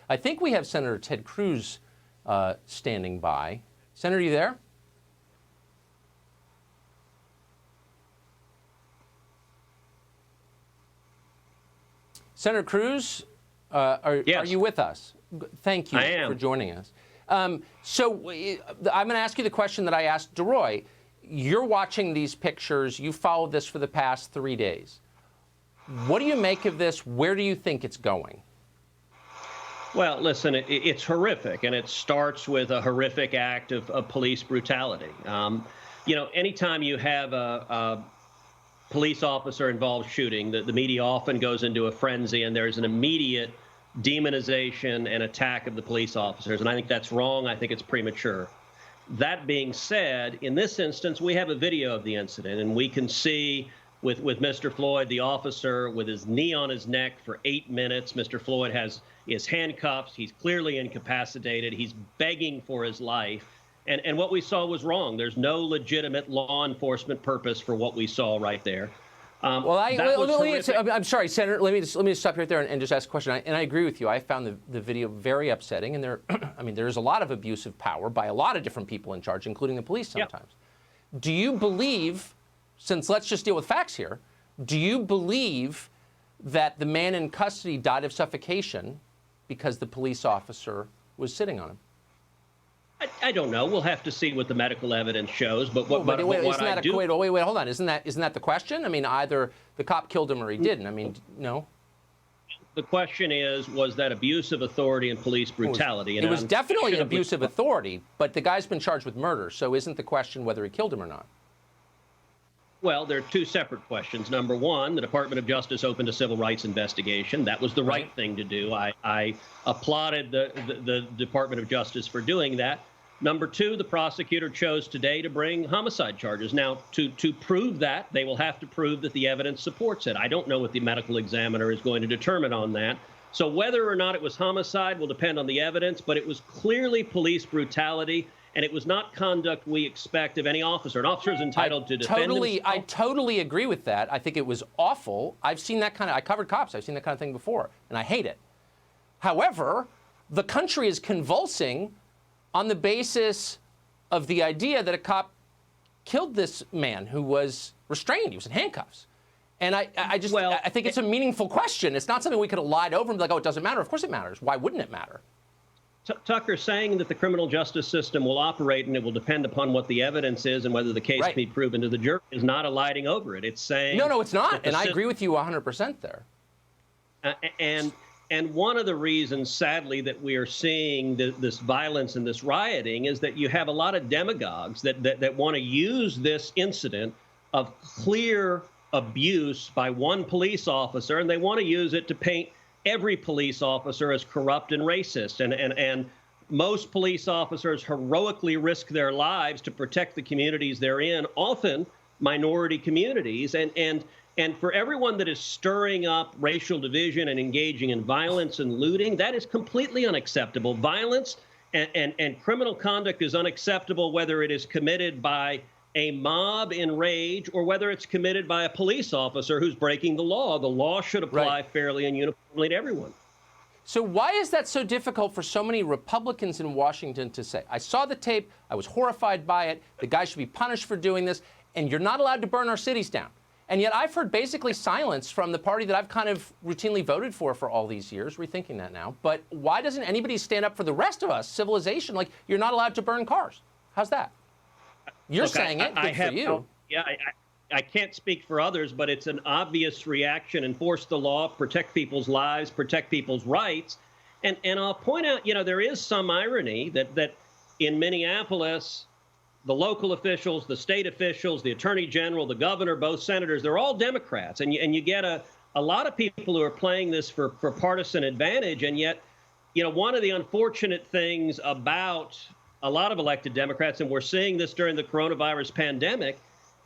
I think we have Senator Ted Cruz standing by. Senator, you there? Senator Cruz, are you with us? Thank you for joining us. So I'm going to ask you the question that I asked DeRoy. You're watching these pictures. You followed this for the past 3 days. What do you make of this? Where do you think it's going? Well, listen, it's horrific, and it starts with a horrific act of police brutality. You know, anytime you have a police officer involved shooting, the media often goes into a frenzy, and there's an immediate demonization and attack of the police officers. And I think that's wrong. I think it's premature. That being said, in this instance, we have a video of the incident, and we can see with Mr. Floyd, the officer, with his knee on his neck for 8 minutes. Mr. Floyd is handcuffed. He's clearly incapacitated. He's begging for his life. And what we saw was wrong. There's no legitimate law enforcement purpose for what we saw right there. I'm sorry, Senator. Let me just stop you right there and just ask a question. And I agree with you. I found the video very upsetting. And there's a lot of abuse of power by a lot of different people in charge, including the police sometimes. Yep. Do you believe, since let's just deal with facts here, do you believe that the man in custody died of suffocation because the police officer was sitting on him? I don't know. We'll have to see what the medical evidence shows. But what wait, I do... Wait, hold on. Isn't that the question? I mean, either the cop killed him or he didn't. I mean, no. The question is, was that abuse of authority and police brutality? It was definitely an abuse of authority, but the guy's been charged with murder. So isn't the question whether he killed him or not? Well, there are two separate questions. Number one, the Department of Justice opened a civil rights investigation. That was the right thing to do. I applauded the Department of Justice for doing that. Number two, the prosecutor chose today to bring homicide charges. Now, to prove that, they will have to prove that the evidence supports it. I don't know what the medical examiner is going to determine on that. So whether or not it was homicide will depend on the evidence, but it was clearly police brutality. And it was not conduct we expect of any officer. An officer is entitled to defend himself. I totally agree with that. I think it was awful. I've seen that I covered cops. I've seen that kind of thing before, and I hate it. However, the country is convulsing on the basis of the idea that a cop killed this man who was restrained. He was in handcuffs. And I think it's a meaningful question. It's not something we could have lied over and be like, oh, it doesn't matter. Of course it matters. Why wouldn't it matter? Tucker, saying that the criminal justice system will operate and it will depend upon what the evidence is and whether the case can be proven to the jury is not alighting over it. It's saying... No, it's not. And I agree with you 100% there. And one of the reasons, sadly, that we are seeing this violence and this rioting is that you have a lot of demagogues that want to use this incident of clear abuse by one police officer, and they want to use it to paint every police officer as corrupt and racist. And most police officers heroically risk their lives to protect the communities they're in, often minority communities. And for everyone that is stirring up racial division and engaging in violence and looting, that is completely unacceptable. Violence and criminal conduct is unacceptable, whether it is committed by a mob in rage or whether it's committed by a police officer who's breaking the law. The law should apply fairly and uniformly to everyone. So why is that so difficult for so many Republicans in Washington to say? I saw the tape. I was horrified by it. The guy should be punished for doing this. And you're not allowed to burn our cities down. And yet I've heard basically silence from the party that I've kind of routinely voted for all these years, rethinking that now. But why doesn't anybody stand up for the rest of us, civilization? Like, you're not allowed to burn cars. How's that? You're saying it. Good for you. I can't speak for others, but it's an obvious reaction. Enforce the law, protect people's lives, protect people's rights. And I'll point out, there is some irony that in Minneapolis, the local officials, the state officials, the attorney general, the governor, both senators, they're all Democrats. And you get a lot of people who are playing this for partisan advantage. And yet, one of the unfortunate things about a lot of elected Democrats, and we're seeing this during the coronavirus pandemic,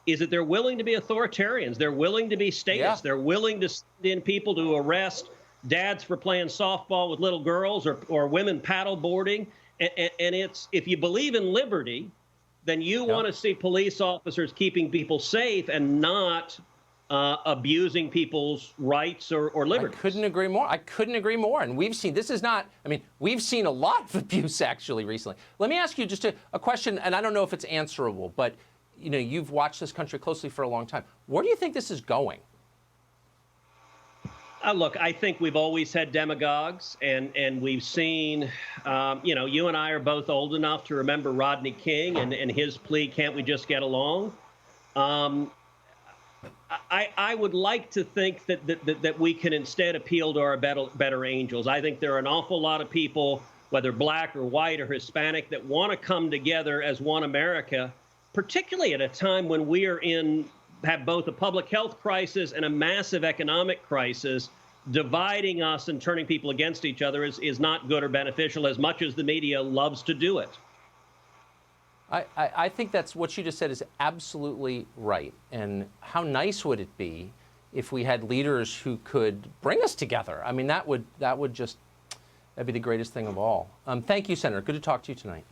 is that they're willing to be authoritarians. They're willing to be statists. Yeah. They're willing to send in people to arrest dads for playing softball with little girls or women paddle boarding. And it's, if you believe in liberty, then you want to see police officers keeping people safe and not abusing people's rights or liberties. I couldn't agree more. I couldn't agree more. And we've seen, this is not, I mean, we've seen a lot of abuse actually recently. Let me ask you just a question, and I don't know if it's answerable, but you know, you've watched this country closely for a long time. Where do you think this is going? Look, I think we've always had demagogues, and we've seen, you know, you and I are both old enough to remember Rodney King and his plea, can't we just get along? I would like to think that we can instead appeal to our better angels. I think there are an awful lot of people, whether black or white or Hispanic, that want to come together as one America, particularly at a time when we have both a public health crisis and a massive economic crisis. Dividing us and turning people against each other is not good or beneficial, as much as the media loves to do it. I think that's what you just said is absolutely right. And how nice would it be if we had leaders who could bring us together? I mean, that'd be the greatest thing of all. Thank you, Senator. Good to talk to you tonight.